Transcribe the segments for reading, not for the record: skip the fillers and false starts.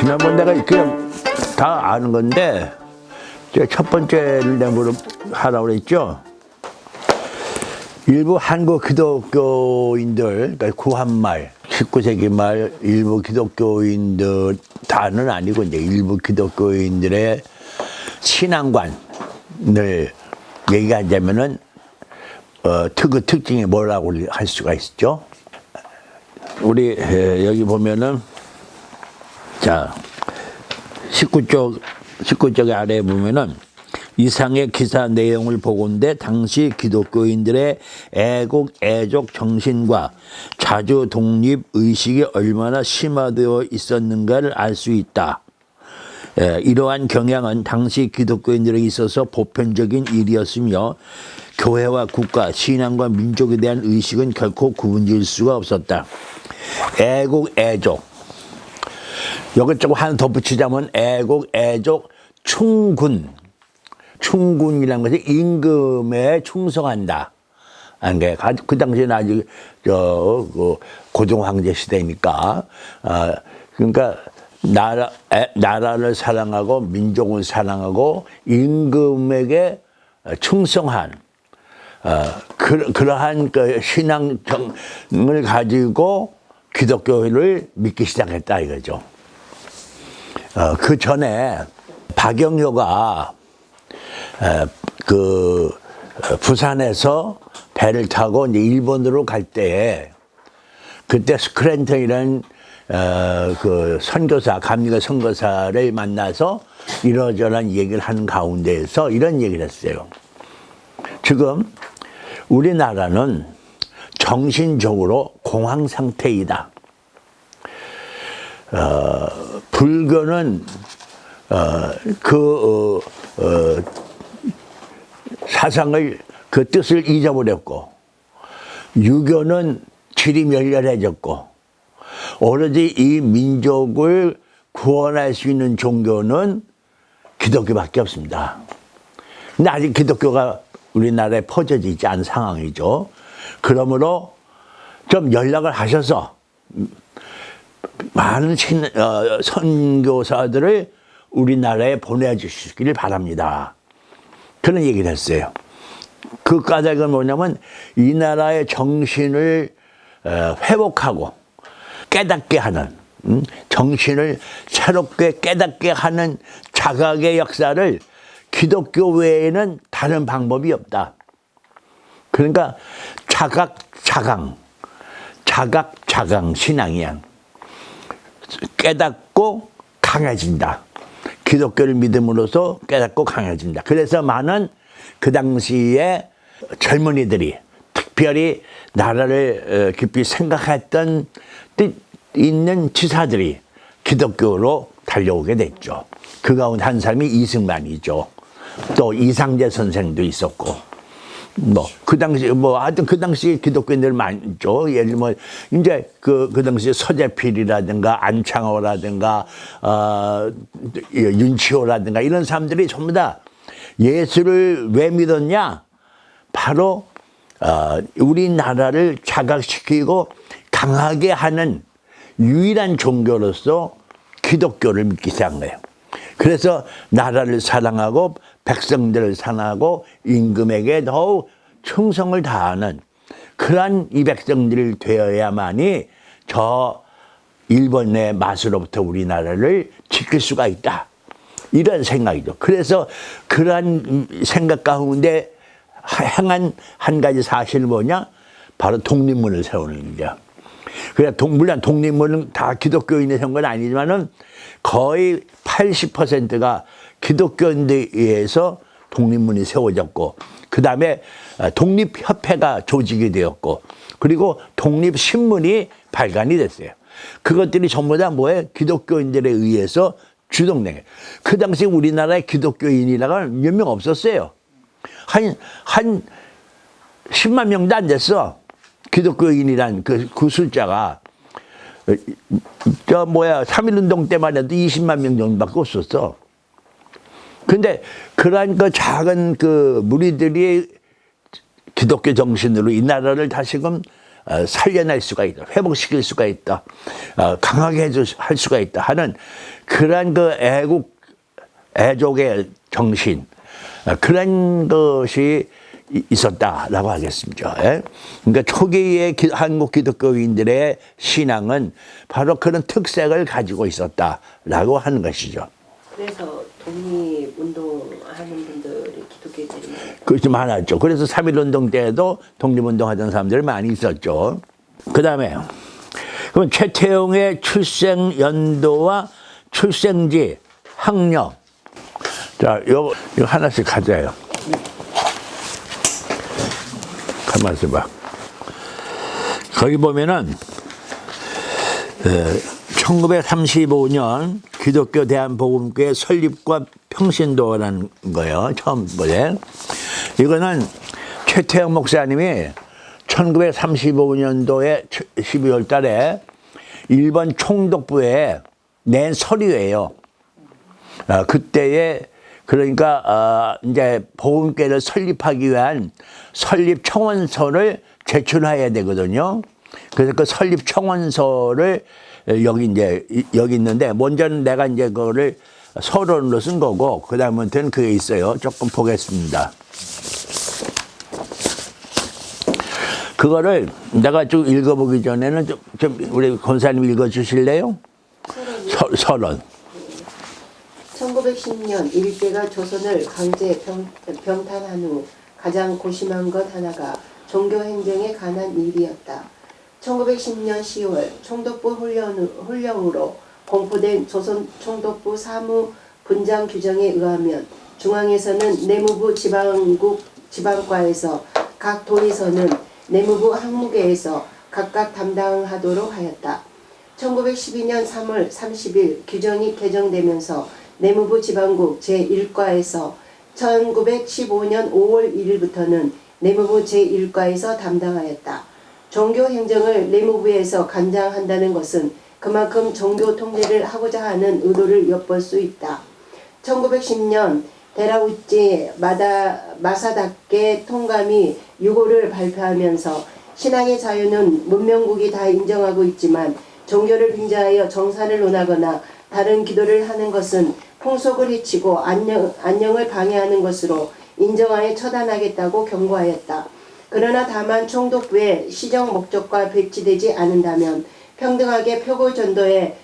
지난번 내가 그냥 다 아는 건데 첫 번째를 내가 하라고 그랬죠. 일부 한국 기독교인들, 그러니까 구한말, 19세기 말 일부 기독교인들 다는 아니고 이제 일부 기독교인들의 신앙관을 얘기하자면은 그 특징이 뭐라고 할 수가 있죠. 우리 여기 보면은 자 19쪽의 아래에 보면은 이상의 기사 내용을 보건대 당시 기독교인들의 애국 애족 정신과 자주 독립 의식이 얼마나 심화되어 있었는가를 알 수 있다. 이러한 경향은 당시 기독교인들에 있어서 보편적인 일이었으며 교회와 국가, 신앙과 민족에 대한 의식은 결코 구분질 수가 없었다. 애국 애족. 여기 조금 하나 더 붙이자면 애국 애족 충군. 충군이라는 것이 임금에 충성한다. 그 당시에는 아직 고종 황제 시대니까 그러니까 나라를 사랑하고 민족을 사랑하고 임금에게 충성한 그러한 그 신앙을 가지고 기독교를 믿기 시작했다 이거죠. 그 전에 박영효가 그 부산에서 배를 타고 이제 일본으로 갈 때에 그때 스크랜턴이라는 그 선교사, 감리교 선교사를 만나서 이러저러한 얘기를 하는 가운데에서 이런 얘기를 했어요. 지금 우리나라는 정신적으로 공황 상태이다. 불교는 사상을 그 뜻을 잊어버렸고 유교는 질이 멸렬해졌고 오로지 이 민족을 구원할 수 있는 종교는 기독교밖에 없습니다. 근데 아직 기독교가 우리나라에 퍼져져 있지 않은 상황이죠. 그러므로 좀 연락을 하셔서 많은 선교사들을 우리나라에 보내주시기를 바랍니다. 그런 얘기를 했어요. 그 까닭은 뭐냐면 이 나라의 정신을 회복하고 깨닫게 하는 정신을 새롭게 깨닫게 하는 자각의 역사를 기독교 외에는 다른 방법이 없다. 그러니까 자각 자강 신앙이야. 깨닫고 강해진다. 기독교를 믿음으로써 깨닫고 강해진다. 그래서 많은 그 당시에 젊은이들이 특별히 나라를 깊이 생각했던 뜻 있는 지사들이 기독교로 달려오게 됐죠. 그 가운데 한 사람이 이승만이죠. 또 이상재 선생도 있었고, 그 당시, 하여튼 그 당시에 기독교인들 많죠. 예를 들면, 이제 그 당시에 서재필이라든가 안창호라든가, 윤치호라든가 이런 사람들이 전부 다 예수를 왜 믿었냐? 바로, 우리나라를 자각시키고 강하게 하는 유일한 종교로서 기독교를 믿기 시작한 거예요. 그래서 나라를 사랑하고 백성들을 사랑하고 임금에게 더욱 충성을 다하는 그러한 이 백성들이 되어야만이 저 일본의 맛으로부터 우리나라를 지킬 수가 있다. 이런 생각이죠. 그래서 그러한 생각 가운데 행한 한 가지 사실이 뭐냐? 바로 독립문을 세우는 일이야. 그래, 물론 독립문은 다 기독교인이 세운 건 아니지만은 거의 80%가 기독교인들에 의해서 독립문이 세워졌고, 그 다음에 독립협회가 조직이 되었고, 그리고 독립신문이 발간이 됐어요. 그것들이 전부 다 뭐예요? 기독교인들에 의해서 주동된 거예요. 그 당시 우리나라에 기독교인이라고 몇 명 없었어요. 한 10만 명도 안 됐어. 기독교인이란 그 숫자가. 3.1운동 때만 해도 20만 명 정도밖에 없었어. 근데 그러한 그 작은 그 무리들이 기독교 정신으로 이 나라를 다시금 살려낼 수가 있다. 회복시킬 수가 있다. 강하게 할 수가 있다 하는 그런 그 애족의 정신, 그런 것이 있었다라고 하겠습니다. 예? 그러니까 초기의 한국 기독교인들의 신앙은 바로 그런 특색을 가지고 있었다라고 하는 것이죠. 그래서 독립운동하는 분들이 기독교인들이 그것이 많았죠. 그래서 3.1운동 때에도 독립운동하던 사람들이 많이 있었죠. 그 다음에 그럼 최태용의 출생 연도와 출생지, 학력. 자, 이거 하나씩 가져요. 가만 있어봐. 거기 보면은 1935년 기독교 대한복음교회 설립과 평신도라는 거예요. 처음 보래. 이거는 최태영 목사님이 1935년도에 12월 달에 일본 총독부에 낸 서류예요. 그때에 그러니까 이제 복음교회를 설립하기 위한 설립 청원서를 제출해야 되거든요. 그래서 그 설립 청원서를 여기 있는데 먼저는 내가 이제 그거를 서론으로 쓴 거고 그다음부터는 그게 있어요. 조금 보겠습니다. 그거를 내가 좀 읽어보기 전에는 좀 우리 권사님 읽어주실래요? 서론. 1910년 일제가 조선을 강제 병탄한 후 가장 고심한 것 하나가 종교행정에 관한 일이었다. 1910년 10월 총독부 훈령으로 공포된 조선 총독부 사무 분장 규정에 의하면 중앙에서는 내무부 지방국 지방과에서 각 도에서는 내무부 항무계에서 각각 담당하도록 하였다. 1912년 3월 30일 규정이 개정되면서 내무부 지방국 제1과에서 1915년 5월 1일부터는 내무부 제1과에서 담당하였다. 종교행정을 내무부에서 관장한다는 것은 그만큼 종교 통제를 하고자 하는 의도를 엿볼 수 있다. 1910년 데라우치 마사다케 통감이 유고를 발표하면서 신앙의 자유는 문명국이 다 인정하고 있지만 종교를 빙자하여 정산을 논하거나 다른 기도를 하는 것은 풍속을 해치고 안녕을 방해하는 것으로 인정하여 처단하겠다고 경고하였다. 그러나 다만 총독부의 시정 목적과 배치되지 않는다면 평등하게 표고 전도에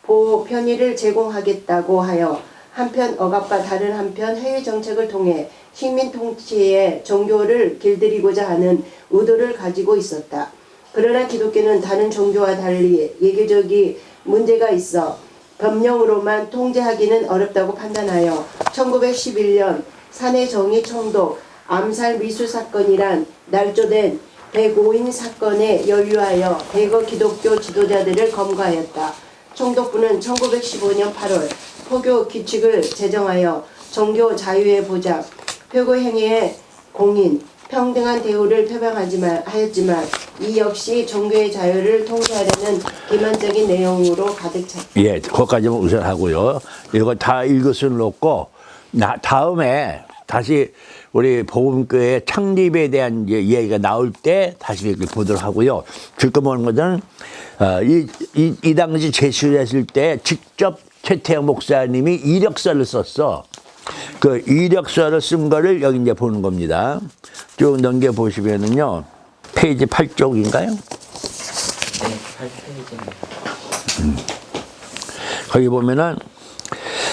보호 편의를 제공하겠다고 하여 한편 억압과 다른 한편 해외 정책을 통해 식민 통치에 종교를 길들이고자 하는 의도를 가지고 있었다. 그러나 기독교는 다른 종교와 달리 예교적인 문제가 있어 법령으로만 통제하기는 어렵다고 판단하여 1911년 산해정의 총독 암살 미수 사건이란 날조된 105인 사건에 연루하여 대거 기독교 지도자들을 검거하였다. 총독부는 1915년 8월 포교 규칙을 제정하여 종교 자유의 보장, 표고 행위의 공인, 평등한 대우를 표방하였지만 이 역시 종교의 자유를 통제하려는 기만적인 내용으로 가득 찼다. 예, 그것까지만 우선 하고요. 이거 다 읽었을 놓고 다음에 다시 우리 복음교회 창립에 대한 이제 이야기가 나올 때 다시 이렇게 보도록 하고요. 지금 보는 것은 이 당시 제출했을 때 직접 최태영 목사님이 이력서를 썼어. 그 이력서를 쓴 거를 여기 이제 보는 겁니다. 쭉 넘겨 보시면은요, 페이지 8쪽인가요? 네, 8페이지입니다. 거기 보면은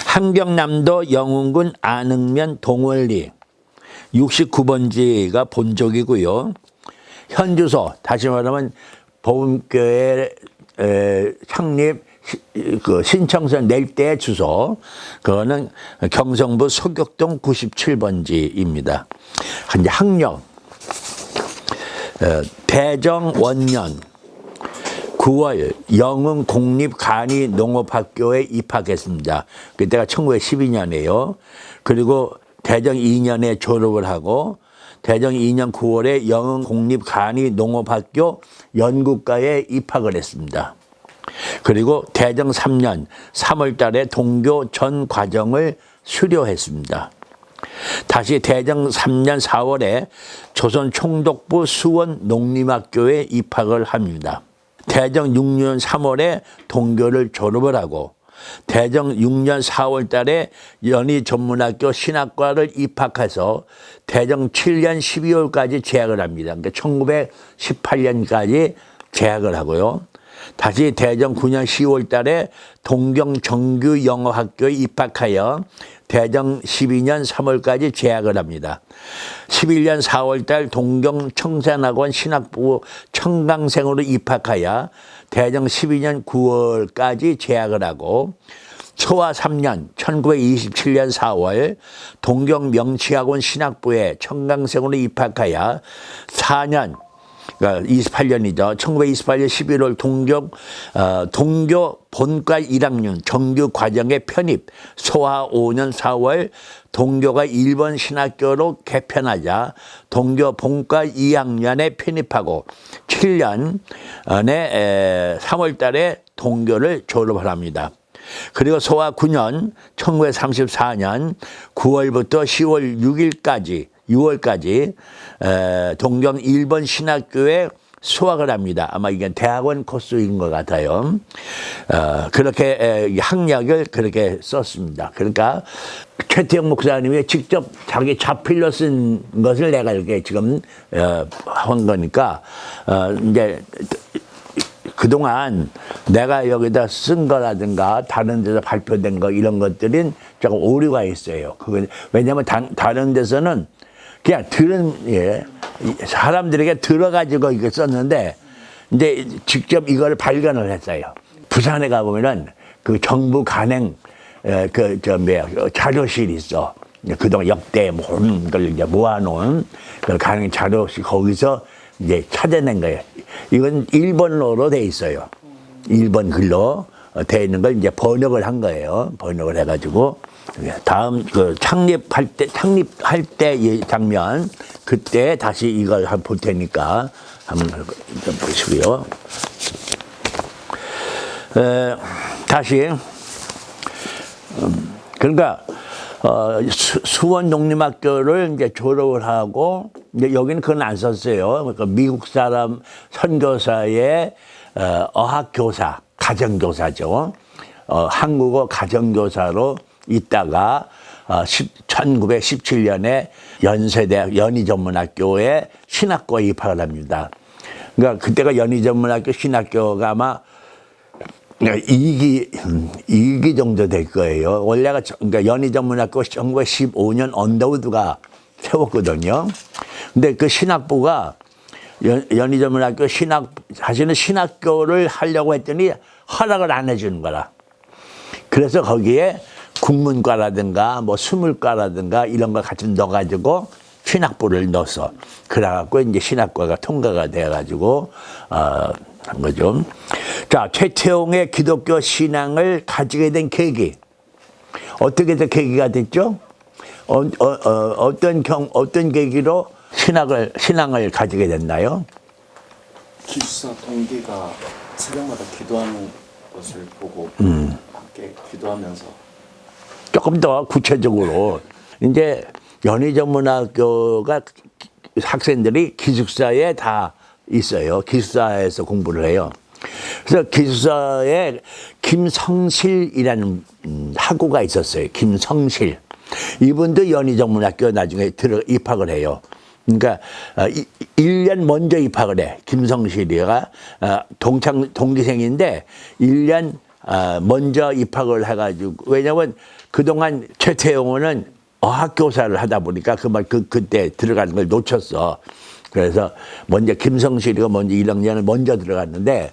한경남도 영흥군 안흥면 동월리 69번지가 본적이고요. 현주소, 다시 말하면 복음교회 창립 그 신청서 낼 때 주소, 그거는 경성부 소격동 97번지입니다. 이제 학력, 대정 원년 9월 영흥 공립간이 농업학교에 입학했습니다. 그때가 1912년이에요. 그리고 대정 2년에 졸업을 하고 대정 2년 9월에 영흥 공립간이 농업학교 연구과에 입학을 했습니다. 그리고 대정 3년 3월 달에 동교 전 과정을 수료했습니다. 다시 대정 3년 4월에 조선 총독부 수원 농림학교에 입학을 합니다. 대정 6년 3월에 동교를 졸업을 하고 대정 6년 4월 달에 연희전문학교 신학과를 입학해서 대정 7년 12월까지 재학을 합니다. 그러니까 1918년까지 재학을 하고요. 다시 대정 9년 10월 달에 동경 정규영어학교에 입학하여 대정 12년 3월까지 재학을 합니다. 11년 4월 달 동경 청산학원 신학부 청강생으로 입학하여 대정 12년 9월까지 재학을 하고 초와 3년 1927년 4월 동경 명치학원 신학부에 청강생으로 입학하여 4년 그러니까 28년이죠. 1928년 11월 동교 본과 1학년 정규 과정에 편입, 소화 5년 4월 동교가 일본 신학교로 개편하자 동교 본과 2학년에 편입하고 7년에 3월 달에 동교를 졸업을 합니다. 그리고 소화 9년 1934년 9월부터 10월 6월까지 동경 일본 신학교에 수학을 합니다. 아마 이게 대학원 코스인 것 같아요. 그렇게 학력을 그렇게 썼습니다. 그러니까 최태영 목사님이 직접 자기 자필로 쓴 것을 내가 이렇게 지금 한 거니까 이제 그동안 내가 여기다 쓴 거라든가 다른 데서 발표된 거 이런 것들은 조금 오류가 있어요. 그건 왜냐하면 다른 데서는 그냥 사람들에게 들어가지고 이거 썼는데 이제 직접 이걸 발견을 했어요. 부산에 가보면은 그 정부 간행 자료실이 있어. 그동안 역대 모든 걸 이제 모아놓은 그 간행 자료실 거기서 이제 찾아낸 거예요. 이건 일본어로 돼 있어요. 일본 글로 돼 있는 걸 이제 번역을 한 거예요. 번역을 해가지고 다음 그 창립할 때 장면 그때 다시 이걸 한번 볼 테니까 한번 좀 보시고요. 다시 그러니까 수원 농림학교를 이제 졸업을 하고 이제 여기는 그건 안 썼어요. 그러니까 미국 사람 선교사의 어학교사, 가정교사죠. 한국어 가정교사로 있다가 1917년에 연세대학 연희전문학교에 신학과에 입학을 합니다. 그러니까 그때가 연희전문학교 신학교가 아마 2기 정도 될 거예요. 원래가 그러니까 연희전문학교 1915년 언더우드가 세웠거든요. 근데 그 신학부가 연희전문학교 사실은 신학교를 하려고 했더니 허락을 안 해주는 거라. 그래서 거기에 국문과라든가 뭐 수물과라든가 이런 걸 같이 넣어가지고 신학부를 넣었어. 그래갖고 이제 신학과가 통과가 돼가지고 한 거죠. 자, 최태용의 기독교 신앙을 가지게 된 계기. 어떻게 해서 계기가 됐죠? 어떤 계기로 신앙을 가지게 됐나요? 기숙사 동기가 새벽마다 기도하는 것을 보고 함께 기도하면서 조금 더 구체적으로 이제 연희전문학교가 학생들이 기숙사에 다 있어요. 기숙사에서 공부를 해요. 그래서 기숙사에 김성실이라는 학우가 있었어요. 김성실. 이분도 연희전문학교 나중에 입학을 해요. 그러니까 1년 먼저 입학을 해. 김성실이가 동기생인데 1년 먼저 입학을 해가지고 왜냐면 그동안 최태용은 어학교사를 하다 보니까 그때 들어가는 걸 놓쳤어. 그래서 먼저 김성실이가 먼저 1학년을 먼저 들어갔는데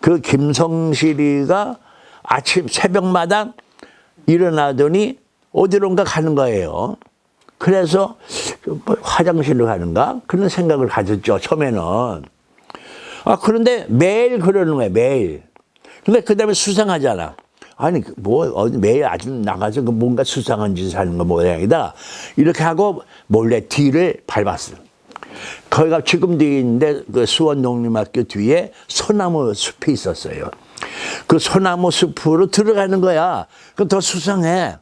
그 김성실이가 아침 새벽마다 일어나더니 어디론가 가는 거예요. 그래서 뭐 화장실로 가는가 그런 생각을 가졌죠. 처음에는. 그런데 매일 그러는 거예요. 매일. 근데 그 다음에 수상하잖아. 아니 어디 매일 아침 나가서 뭔가 수상한 짓을 하는 거 모양이다. 이렇게 하고 몰래 뒤를 밟았어요. 거기가 지금 뒤에 있는데 그 수원 농림학교 뒤에 소나무 숲이 있었어요. 그 소나무 숲으로 들어가는 거야. 그럼 더 수상해.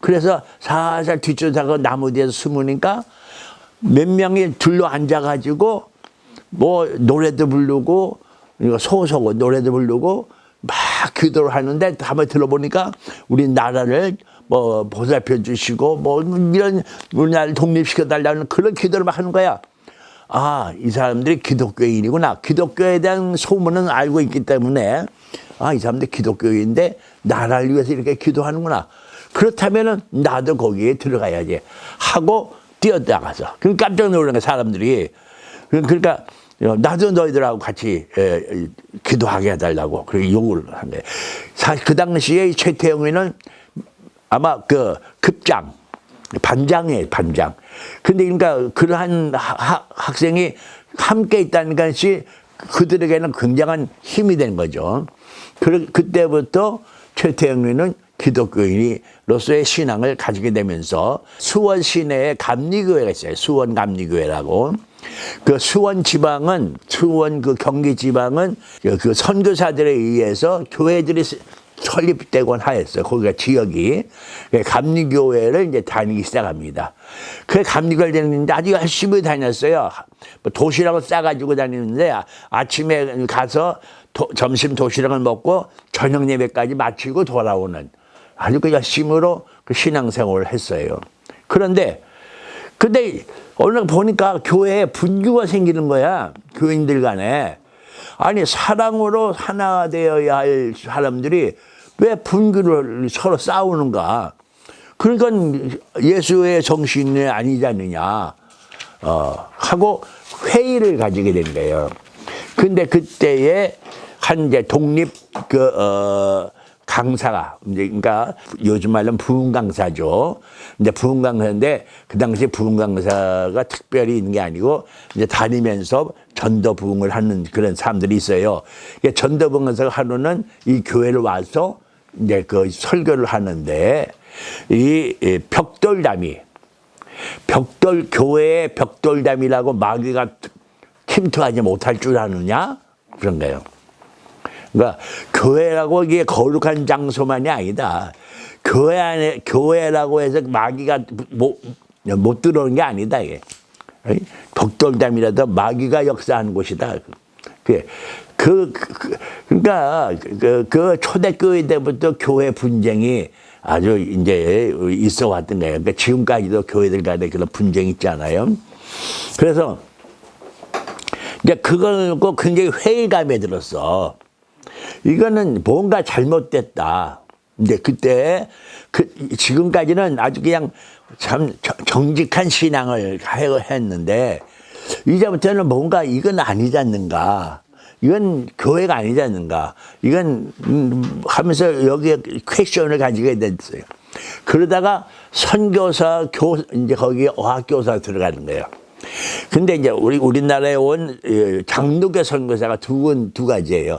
그래서 살살 뒤쫓아가 나무 뒤에서 숨으니까 몇 명이 둘러 앉아가지고 뭐 노래도 부르고 소소고 노래도 부르고 막 막 기도를 하는데 한번 들어보니까 우리 나라를 뭐 보살펴 주시고 뭐 이런 우리나라를 독립시켜 달라는 그런 기도를 막 하는 거야. 아, 이 사람들이 기독교인이구나. 기독교에 대한 소문은 알고 있기 때문에 아, 이 사람들 기독교인인데 나라를 위해서 이렇게 기도하는구나. 그렇다면은 나도 거기에 들어가야지 하고 뛰어나가서. 그럼 깜짝 놀란 거야, 사람들이. 그러니까 나도 너희들하고 같이 기도하게 해달라고 그렇게 요구를 한 거예요. 사실 그 당시에 최태영이는 아마 그 급장, 반장이에요, 반장. 근데 그러니까 그러한 학생이 함께 있다는 것이 그들에게는 굉장한 힘이 된 거죠. 그때부터 최태영이는 기독교인으로서의 신앙을 가지게 되면서 수원 시내에 감리교회가 있어요. 수원 감리교회라고. 그 수원 지방은, 수원 그 경기 지방은 그 선교사들에 의해서 교회들이 설립되곤 하였어요. 거기가 지역이. 감리교회를 이제 다니기 시작합니다. 그 감리교회를 다니는데 아주 열심히 다녔어요. 도시락을 싸가지고 다니는데 아침에 가서 점심 도시락을 먹고 저녁 예배까지 마치고 돌아오는 아주 그 열심으로 그 신앙생활을 했어요. 그런데 어느 날 보니까 교회에 분규가 생기는 거야. 교인들 간에. 아니 사랑으로 하나 되어야 할 사람들이 왜 분규를 서로 싸우는가. 그러니까 예수의 정신이 아니지 않느냐 하고 회의를 가지게 된 거예요. 근데 그때에 한 이제 독립 강사가 이제 그러니까 요즘 말로는 부흥 강사죠. 이제 부흥 강사인데 그 당시 부흥 강사가 특별히 있는 게 아니고 이제 다니면서 전도 부흥을 하는 그런 사람들이 있어요. 전도 부흥 강사가 하루는 이 교회를 와서 이제 그 설교를 하는데 이 벽돌담이 교회의 벽돌담이라고 마귀가 침투하지 못할 줄 아느냐 그런 거예요. 그러니까 교회라고 이게 거룩한 장소만이 아니다. 교회라고 해서 마귀가 못 들어오는 게 아니다. 이게 벽돌담이라도 마귀가 역사하는 곳이다. 그러니까 그 초대교회 때부터 교회 분쟁이 아주 이제 있어 왔던 거예요. 그러니까 지금까지도 교회들 간에 그런 분쟁이 있잖아요. 그래서 이제 그걸 놓고 굉장히 회의감에 들었어. 이거는 뭔가 잘못됐다. 근데 그때 지금까지는 아주 그냥 참 정직한 신앙을 했는데 이제부터는 뭔가 이건 아니지 않는가. 이건 교회가 아니지 않는가. 이건 하면서 여기에 퀘션을 가지게 됐어요. 그러다가 선교사 이제 거기 어학교사 들어가는 거예요. 근데 이제 우리나라에 온 장로교 선교사가 두 가지예요.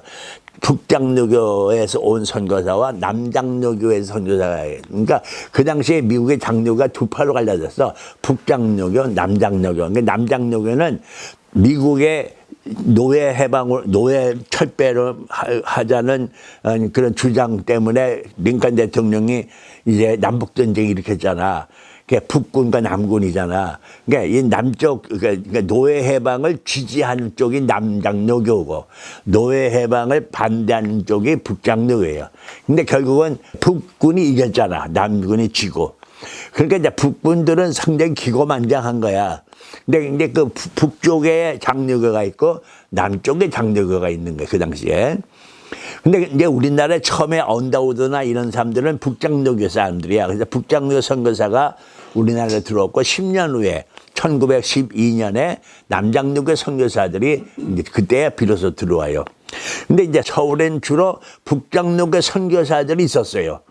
북장로교에서 온 선교사와 남장로교에서 선교사가. 그러니까 그 당시에 미국의 장로가 두 파로 갈라졌어. 북장로교, 남장로교. 그러니까 남장로교는 미국의 노예 해방을, 노예 철폐를 하자는 그런 주장 때문에 링컨 대통령이 이제 남북전쟁 일으켰잖아. 북군과 남군이잖아. 그러니까 이 남쪽, 그러니까 노예 해방을 지지하는 쪽이 남장로교고 노예 해방을 반대하는 쪽이 북장로교예요. 근데 결국은 북군이 이겼잖아. 남군이 지고. 그러니까 이제 북군들은 상당히 기고만장한 거야. 근데 그 북쪽에 장로교가 있고 남쪽에 장로교가 있는 거야. 그 당시에. 근데 이제 우리나라에 처음에 언다우드나 이런 사람들은 북장로교 사람들이야. 그래서 북장로교 선교사가 우리나라에 들어왔고 10년 후에 1912년에 남장로교 선교사들이 이제 그때 비로소 들어와요. 근데 이제 서울엔 주로 북장로교 선교사들이 있었어요.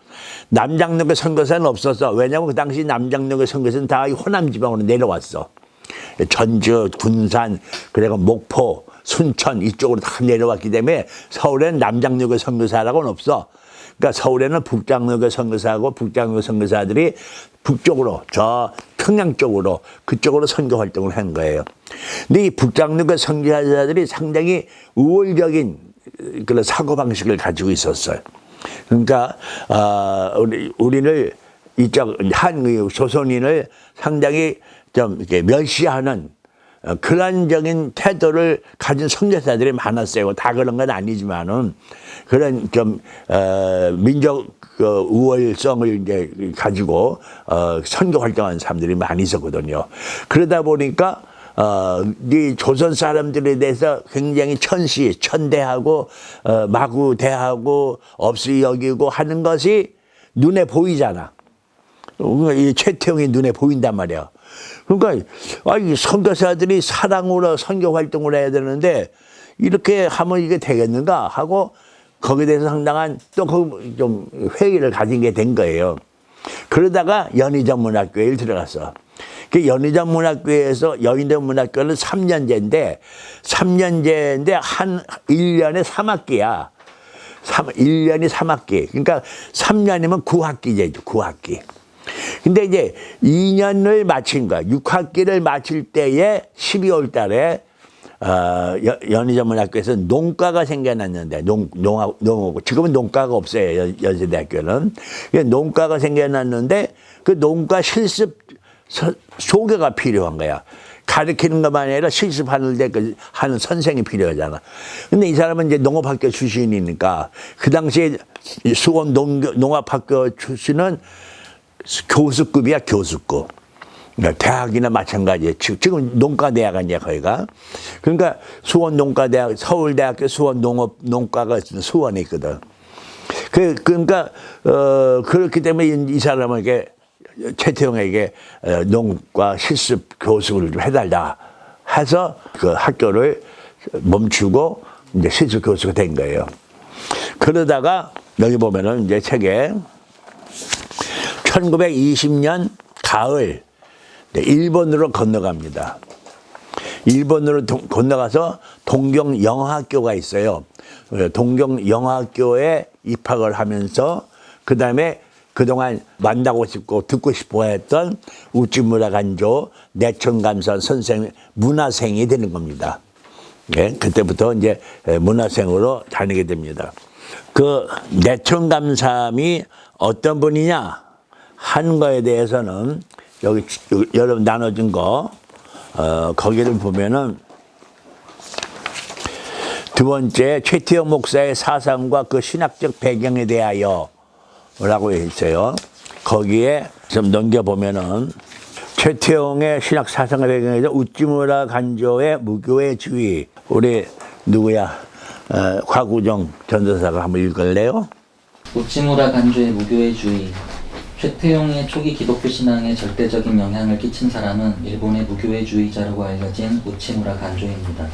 남장로교 선교사는 없었어. 왜냐하면 그 당시 남장로교 선교사는 다 호남 지방으로 내려왔어. 전주, 군산, 그리고 목포, 순천 이쪽으로 다 내려왔기 때문에 서울에는 남장로교 선교사라고는 없어. 그러니까 서울에는 북장로교 선교사하고 북장로교 선교사들이 북쪽으로 저 평양 쪽으로 그쪽으로 선교 활동을 한 거예요. 근데 이 북장로교 선교사들이 상당히 우월적인 그런 사고 방식을 가지고 있었어요. 그러니까 우리를 이쪽 조선인을 상당히 좀 이렇게 멸시하는 근란적인 태도를 가진 선교사들이 많았어요. 다 그런 건 아니지만은 그런 좀 민족 우월성을 이제 가지고 선교 활동하는 사람들이 많이 있었거든요. 그러다 보니까 이 조선 사람들에 대해서 굉장히 천대하고 마구대하고 없이 여기고 하는 것이 눈에 보이잖아. 이 최태용이 눈에 보인단 말이야. 그러니까 이 선교사들이 사랑으로 선교 활동을 해야 되는데 이렇게 하면 이게 되겠는가 하고 거기에 대해서 상당한 또 좀 회의를 가진 게 된 거예요. 그러다가 연희전문학교에 들어갔어. 그 연희전문학교에서 연희전문학교는 3년제인데 1년에 3학기야. 1년이 3학기. 그러니까 3년이면 9학기제죠. 9학기. 근데 이제 2년을 마친 거야. 6학기를 마칠 때에 12월 달에 연희전문학교에서 농과가 생겨났는데 농하고 지금은 농과가 없어요. 연세대학교는. 농과가 생겨났는데 그 농과 실습 소개가 필요한 거야. 가르치는 것만 아니라 실습하는 데 하는 선생이 필요하잖아. 근데 이 사람은 이제 농업학교 출신이니까 그 당시에 수원 농업학교 출신은 교수급이야, 교수급. 대학이나 마찬가지예요. 지금 농과대학 아니야, 거기가. 그러니까 수원 농과대학, 서울대학교 수원 농과가 수원에 있거든. 그러니까, 그렇기 때문에 이 사람에게, 최태용에게 농과 실습 교수를 좀 해달라 해서 그 학교를 멈추고 이제 실습 교수가 된 거예요. 그러다가 여기 보면은 이제 책에 1920년 가을 일본으로 건너갑니다. 일본으로 건너가서 동경영어학교가 있어요. 동경영어학교에 입학을 하면서 그 다음에 그동안 만나고 싶고 듣고 싶어 했던 우찌무라 간조 내천감사 선생 문화생이 되는 겁니다. 네, 그때부터 이제 문화생으로 다니게 됩니다. 그 내천감삼이 어떤 분이냐 하는 거에 대해서는 여기 여러분 나눠준 거 거기를 보면은 두 번째 최태용 목사의 사상과 그 신학적 배경에 대하여 라고 있어요. 거기에 좀 넘겨보면은 최태용의 신학 사상의 배경에 대해서 우찌무라 간조의 무교의 주의. 우리 누구야? 곽우정 전도사가 한번 읽을래요? 우찌무라 간조의 무교의 주의. 최태용의 초기 기독교 신앙에 절대적인 영향을 끼친 사람은 일본의 무교의 주의자라고 알려진 우찌무라 간조입니다.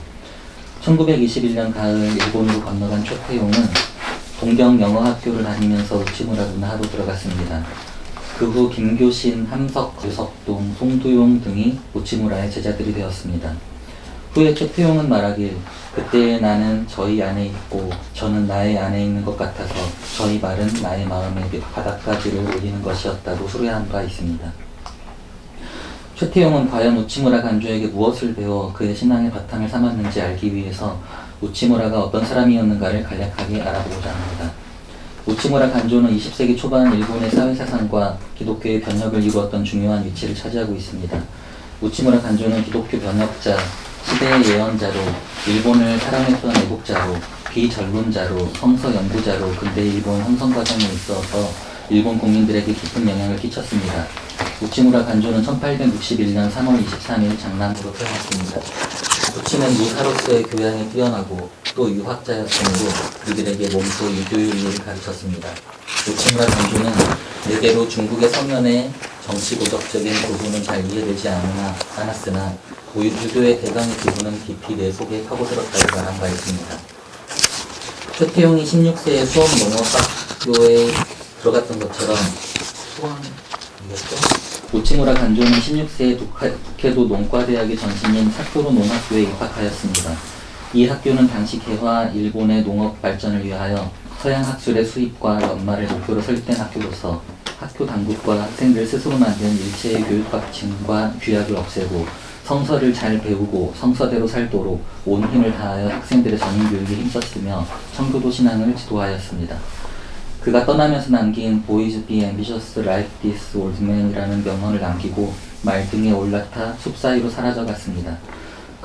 1921년 가을 일본으로 건너간 최태용은 동경영어학교를 다니면서 우찌무라 문화로 들어갔습니다. 그 후 김교신, 함석, 유석동, 송두용 등이 우찌무라의 제자들이 되었습니다. 후에 최태용은 말하길 그때의 나는 저희 안에 있고 저는 나의 안에 있는 것 같아서 저희 말은 나의 마음의 바닥까지를 올리는 것이었다고 수료한 바 있습니다. 최태용은 과연 우찌무라 간조에게 무엇을 배워 그의 신앙의 바탕을 삼았는지 알기 위해서 우찌무라가 어떤 사람이었는가를 간략하게 알아보고자 합니다. 우찌무라 간조는 20세기 초반 일본의 사회사상과 기독교의 변혁을 이루었던 중요한 위치를 차지하고 있습니다. 우찌무라 간조는 기독교 변혁자, 시대의 예언자로, 일본을 사랑했던 애국자로, 비전론자로, 성서 연구자로 근대 일본 형성 과정에 있어서 일본 국민들에게 깊은 영향을 끼쳤습니다. 우찌무라 간조는 1861년 3월 23일 장남으로 태어났습니다. 우치는 무사로서의 교양이 뛰어나고 또 유학자였으므로 그들에게 몸소 유교윤리를 가르쳤습니다. 우찌무라 간조는 대대로 중국의 서면의 정치고적적인 부분은 잘 이해되지 않았으나 유교의 대강의 기분은 깊이 내 속에 파고들었다고 말한 바 있습니다. 최태용이 16세에 수원농업학교에 들어갔던 것처럼 우찌무라 간조는 16세에 북해도 농과대학의 전신인 사토로 농학교에 입학하였습니다. 이 학교는 당시 개화 일본의 농업 발전을 위하여 서양 학술의 수입과 연마를 목표로 설립된 학교로서 학교 당국과 학생들 스스로 만든 일체의 교육 방침과 규약을 없애고 성서를 잘 배우고 성서대로 살도록 온 힘을 다하여 학생들의 전인 교육에 힘썼으며 청교도 신앙을 지도하였습니다. 그가 떠나면서 남긴 Boys be ambitious like this old man이라는 명언을 남기고 말 등에 올라타 숲 사이로 사라져갔습니다.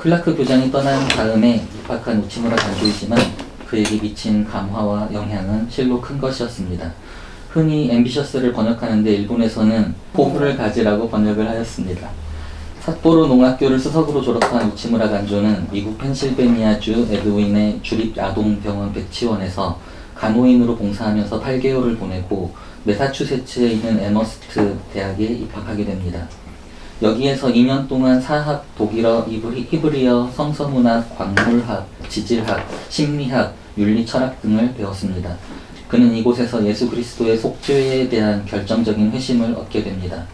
클라크 교장이 떠난 다음에 입학한 우치무라 간조이지만 그에게 미친 감화와 영향은 실로 큰 것이었습니다. 흔히 앰비셔스를 번역하는데 일본에서는 포부를 가지라고 번역을 하였습니다. 삿포로 농학교를 수석으로 졸업한 우치무라 간조는 미국 펜실베니아주 에드윈의 주립아동병원 백치원에서 간호인으로 봉사하면서 8개월을 보내고 매사추세츠에 있는 에머스트 대학에 입학하게 됩니다. 여기에서 2년 동안 사학, 독일어, 히브리어, 성서문학, 광물학, 지질학, 심리학, 윤리 철학 등을 배웠습니다. 그는 이곳에서 예수 그리스도의 속죄에 대한 결정적인 회심을 얻게 됩니다.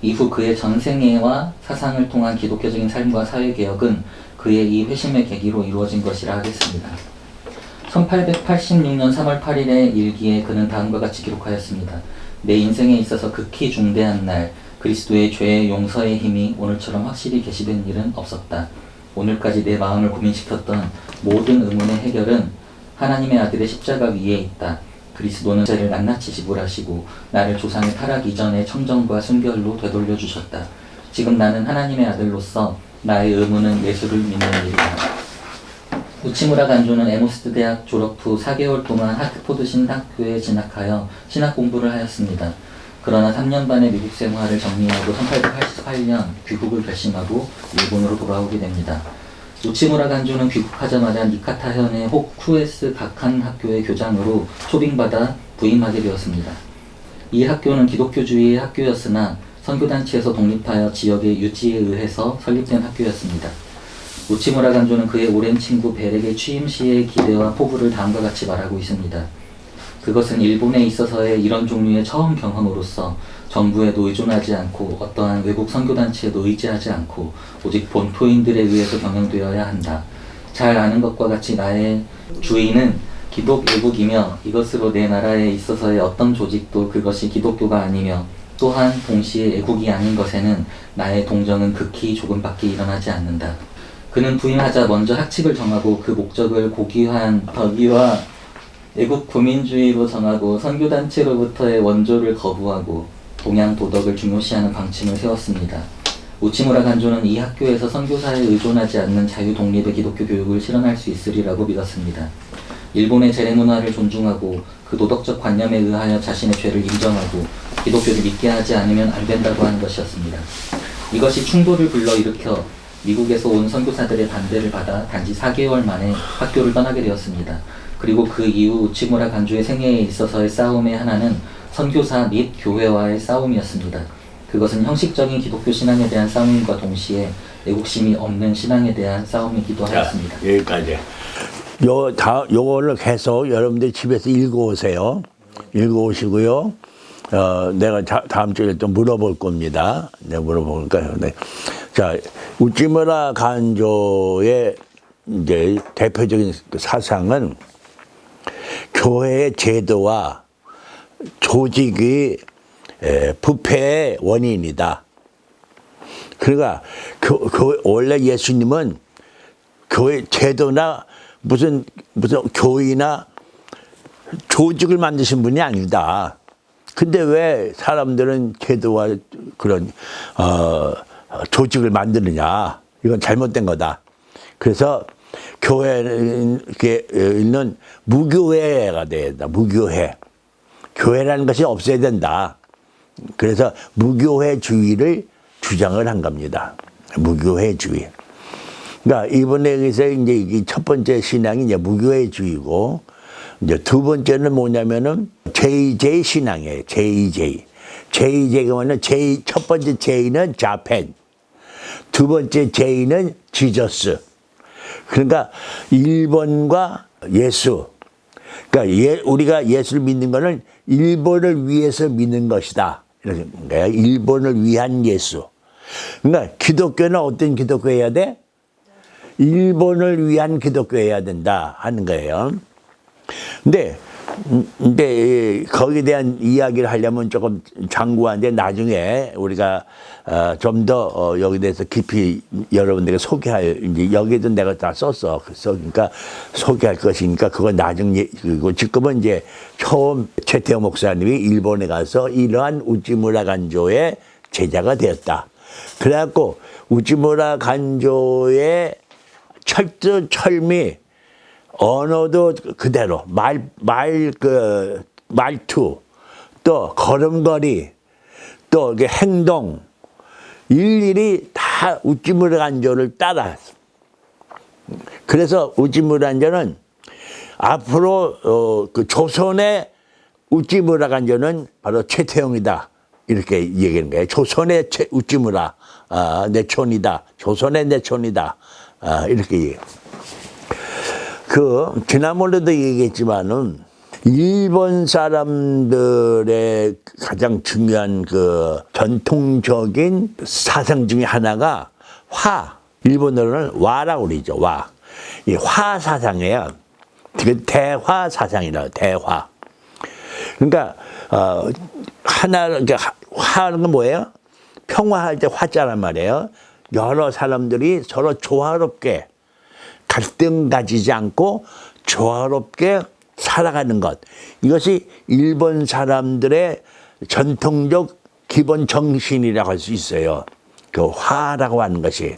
이후 그의 전생애와 사상을 통한 기독교적인 삶과 사회개혁은 그의 이 회심의 계기로 이루어진 것이라 하겠습니다. 1886년 3월 8일의 일기에 그는 다음과 같이 기록하였습니다. 내 인생에 있어서 극히 중대한 날, 그리스도의 죄의 용서의 힘이 오늘처럼 확실히 계시된 일은 없었다. 오늘까지 내 마음을 고민시켰던 모든 의문의 해결은 하나님의 아들의 십자가 위에 있다. 그리스도는 죄를 낱낱이 지불하시고 나를 조상의 타락 이전의 청정과 순결로 되돌려 주셨다. 지금 나는 하나님의 아들로서 나의 의무는 예수를 믿는 일이다. 우치무라 간조는 에모스트 대학 졸업 후 4개월 동안 하트포드 신학교에 진학하여 신학 공부를 하였습니다. 그러나 3년 반의 미국 생활을 정리하고 1888년 귀국을 결심하고 일본으로 돌아오게 됩니다. 우치무라 간조는 귀국하자마자 니카타현의 호쿠에스 각한 학교의 교장으로 초빙받아 부임하게 되었습니다. 이 학교는 기독교주의의 학교였으나 선교단체에서 독립하여 지역의 유지에 의해서 설립된 학교였습니다. 우치무라 간조는 그의 오랜 친구 베렉의 취임 시의 기대와 포부를 다음과 같이 말하고 있습니다. 그것은 일본에 있어서의 이런 종류의 처음 경험으로서 정부에도 의존하지 않고 어떠한 외국 선교단체에도 의지하지 않고 오직 본토인들에 의해서 경영되어야 한다. 잘 아는 것과 같이 나의 주의는 기독 애국이며 이것으로 내 나라에 있어서의 어떤 조직도 그것이 기독교가 아니며 또한 동시에 애국이 아닌 것에는 나의 동정은 극히 조금밖에 일어나지 않는다. 그는 부임하자 먼저 학칙을 정하고 그 목적을 고귀한 덕의와 애국 구민주의로 정하고 선교단체로부터의 원조를 거부하고 동양 도덕을 중요시하는 방침을 세웠습니다. 우치무라 간조는 이 학교에서 선교사에 의존하지 않는 자유 독립의 기독교 교육을 실현할 수 있으리라고 믿었습니다. 일본의 재래 문화를 존중하고 그 도덕적 관념에 의하여 자신의 죄를 인정하고 기독교를 믿게 하지 않으면 안 된다고 하는 것이었습니다. 이것이 충돌을 불러일으켜 미국에서 온 선교사들의 반대를 받아 단지 4개월 만에 학교를 떠나게 되었습니다. 그리고 그 이후 우치무라 간조의 생애에 있어서의 싸움의 하나는 선교사 및 교회와의 싸움이었습니다. 그것은 형식적인 기독교 신앙에 대한 싸움과 동시에 애국심이 없는 신앙에 대한 싸움이기도 하였습니다. 여기까지. 요거를 계속 여러분들 집에서 읽어오세요. 읽어오시고요. 내가 다음 주에 또 물어볼 겁니다. 내가 물어볼까요? 네. 자, 우치무라 간조의 이제 대표적인 사상은 교회의 제도와 조직이 부패의 원인이다. 그러니까 원래 예수님은 교회 제도나 무슨 교회나 조직을 만드신 분이 아니다. 근데 왜 사람들은 제도와 그런 조직을 만드느냐? 이건 잘못된 거다. 그래서 교회는 무교회가 돼야 된다. 무교회. 교회라는 것이 없어야 된다. 그래서 무교회주의를 주장을 한 겁니다. 무교회주의. 그러니까 이번에 의해서 이제 첫 번째 신앙이 이제 무교회주의고, 이제 두 번째는 뭐냐면은 JJ 신앙이에요. JJ. JJ가 뭐냐면 첫 번째 J는 자펜, 두 번째 J는 지저스. 그러니까 1번과 예수. 그러니까 우리가 예수를 믿는 것은 1번을 위해서 믿는 것이다. 이렇게 거예요. 1번을 위한 예수. 그러니까 기독교는 어떤 기독교여야 돼? 1번을 위한 기독교여야 된다 하는 거예요. 근데 거기에 대한 이야기를 하려면 조금 장구한데 나중에 우리가 좀 더 여기에 대해서 깊이 여러분들에게 소개할, 이제 여기에도 내가 다 썼어. 그러니까 소개할 것이니까 그건 나중에, 그리고 지금은 이제 처음 최태호 목사님이 일본에 가서 이러한 우치무라 간조의 제자가 되었다. 그래갖고 우치무라 간조의 철두철미, 언어도 그대로, 말투, 또 걸음걸이, 또 이게 행동, 일일이 다 우찌무라간조를 따라했어. 그래서 우찌무라간조는 앞으로 그 조선의 우찌무라간조는 바로 최태용이다. 이렇게 얘기하는 거예요. 조선의 우찌무라, 내촌이다. 조선의 내촌이다. 이렇게 얘기해요. 지난번에도 얘기했지만은, 일본 사람들의 가장 중요한 전통적인 사상 중에 하나가 일본어로는 와라고 그러죠. 이 화 사상이에요. 대화 사상이라고, 대화. 그러니까, 화는 건 뭐예요? 평화할 때 화자란 말이에요. 여러 사람들이 서로 조화롭게 갈등 가지지 않고 조화롭게 살아가는 것. 이것이 일본 사람들의 전통적 기본 정신이라고 할 수 있어요. 화라고 하는 것이.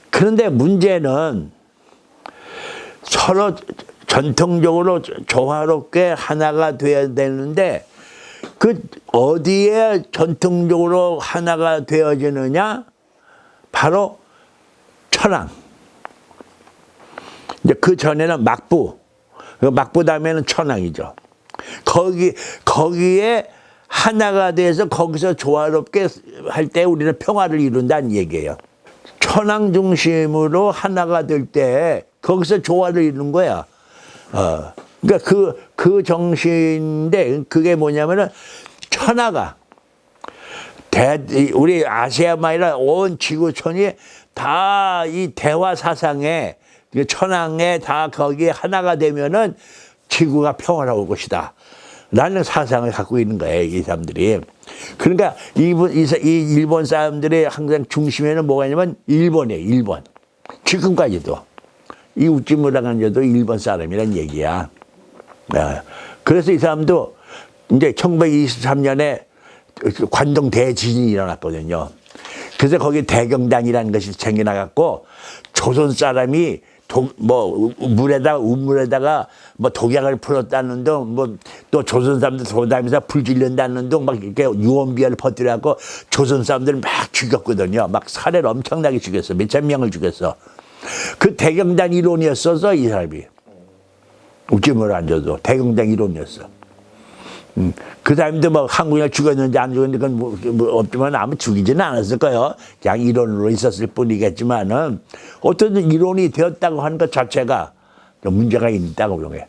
그런데 문제는 서로 전통적으로 조화롭게 하나가 되어야 되는데 어디에 전통적으로 하나가 되어지느냐? 바로 천황. 이제 그 전에는 막부 다음에는 천황이죠. 거기에 하나가 돼서 거기서 조화롭게 할 때 우리는 평화를 이룬다는 얘기예요. 천황 중심으로 하나가 될 때 거기서 조화를 이루는 거야. 그러니까 그 정신인데 그게 뭐냐면은 천하가 우리 아시아만 아니라 온 지구촌이 다 이 대화 사상에 천황에 다 거기에 하나가 되면은 지구가 평화로울 것이다. 라는 사상을 갖고 있는 거예요, 이 사람들이. 그러니까 이 일본 사람들의 항상 중심에는 뭐가 있냐면 일본이에요, 일본. 지금까지도. 이 우찌무라간조도 일본 사람이란 얘기야. 그래서 이 사람도 이제 1923년에 관동 대지진이 일어났거든요. 그래서 거기 대경단이라는 것이 생겨나갖고 조선 사람이 우물에다가 독약을 풀었다는 등 또 조선 사람들 돌아다니면서 불 질른다는 등 막 이렇게 유언비어를 퍼뜨려갖고 조선 사람들을 막 죽였거든요. 막 살해를 엄청나게 죽였어. 몇천 명을 죽였어. 그 대경단 이론이었어서 이 사람이. 우찌무라간조도 대경단 이론이었어. 그 사람도 한국인을 죽였는지 안 죽였는지 그건 없지만 아마 죽이지는 않았을 거예요. 그냥 이론으로 있었을 뿐이겠지만은 어떤 이론이 되었다고 하는 것 자체가 문제가 있다고 보는 거예요.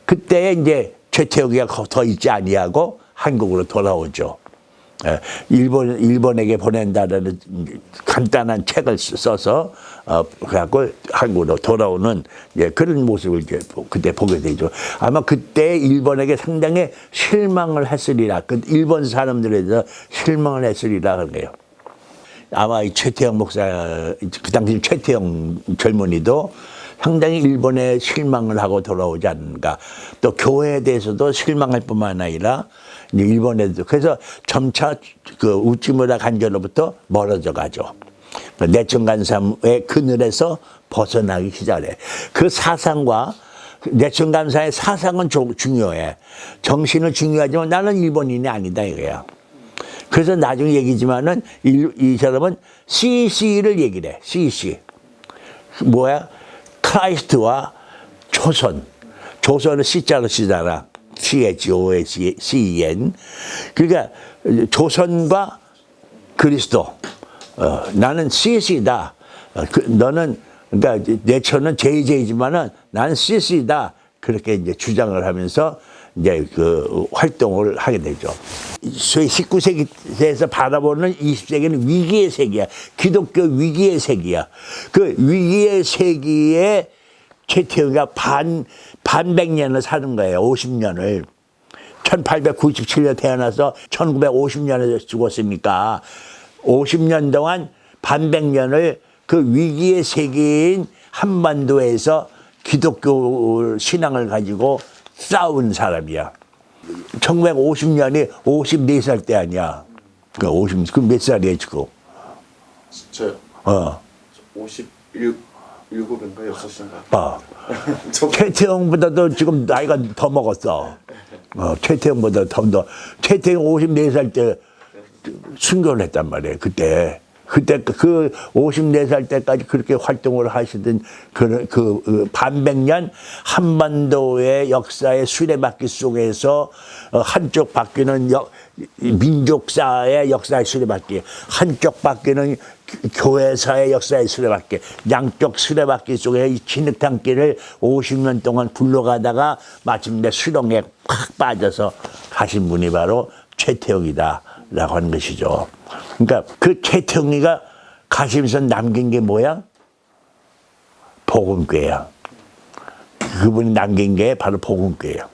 그때 이제 최태욱이가 더 있지 아니하고 한국으로 돌아오죠. 일본에게 보낸다라는 간단한 책을 써서 그래갖고 한국으로 돌아오는 그런 모습을 이제 그때 보게 되죠. 아마 그때 일본에게 상당히 실망을 했으리라. 그 일본 사람들에 대해서 실망을 했으리라 그런 거예요. 아마 이 최태영 목사, 그 당시 최태영 젊은이도 상당히 일본에 실망을 하고 돌아오지 않는가. 또 교회에 대해서도 실망할 뿐만 아니라 일본에도. 그래서 점차 우찌무라간조로부터 멀어져 가죠. 내천간삼의 그늘에서 벗어나기 시작해. 그 사상과 내천간삼의 사상은 중요해. 정신은 중요하지만 나는 일본인이 아니다 이거야. 그래서 나중에 얘기지만은 이 사람은 CC를 얘기를 해. CC. 뭐야? 크라이스트와 조선은 C자로 쓰잖아. CHOSCEN. 그러니까 조선과 그리스도. 나는 CC다. 너는 그러니까 내처는 JJ지만은 나는 CC다. 그렇게 이제 주장을 하면서 이제 활동을 하게 되죠. 소위 19세기에서 바라보는 20세기는 위기의 세기야. 기독교 위기의 세기야. 그 위기의 세기에 최태웅이가 반백년을 사는 거예요. 50년을. 1897년 태어나서 1950년에 죽었으니까 50년 동안 반백년을 그 위기의 세계인 한반도에서 기독교 신앙을 가지고 싸운 사람이야. 1950년이 54살 때 아니야. 그럼 몇 살이야 지금? 저요? 51, 7인가 6인가. 최태형보다도 지금 나이가 더 먹었어. 최태형보다 더. 최태형 54살 때 순교를 했단 말이에요. 그때 그 54살 때까지 그렇게 활동을 하시던 그 반백년 한반도의 역사의 수레바퀴 속에서 한쪽 바퀴는 민족사의 역사의 수레바퀴, 한쪽 바퀴는 교회사의 역사의 수레바퀴, 양쪽 수레바퀴 속에 이 진흙탕길을 50년 동안 굴러가다가 마침내 수렁에 팍 빠져서 가신 분이 바로 최태형이다라고 하는 것이죠. 그러니까 그 최태형이가 가시면서 남긴 게 뭐야? 복음교회야. 그분이 남긴 게 바로 복음교회야.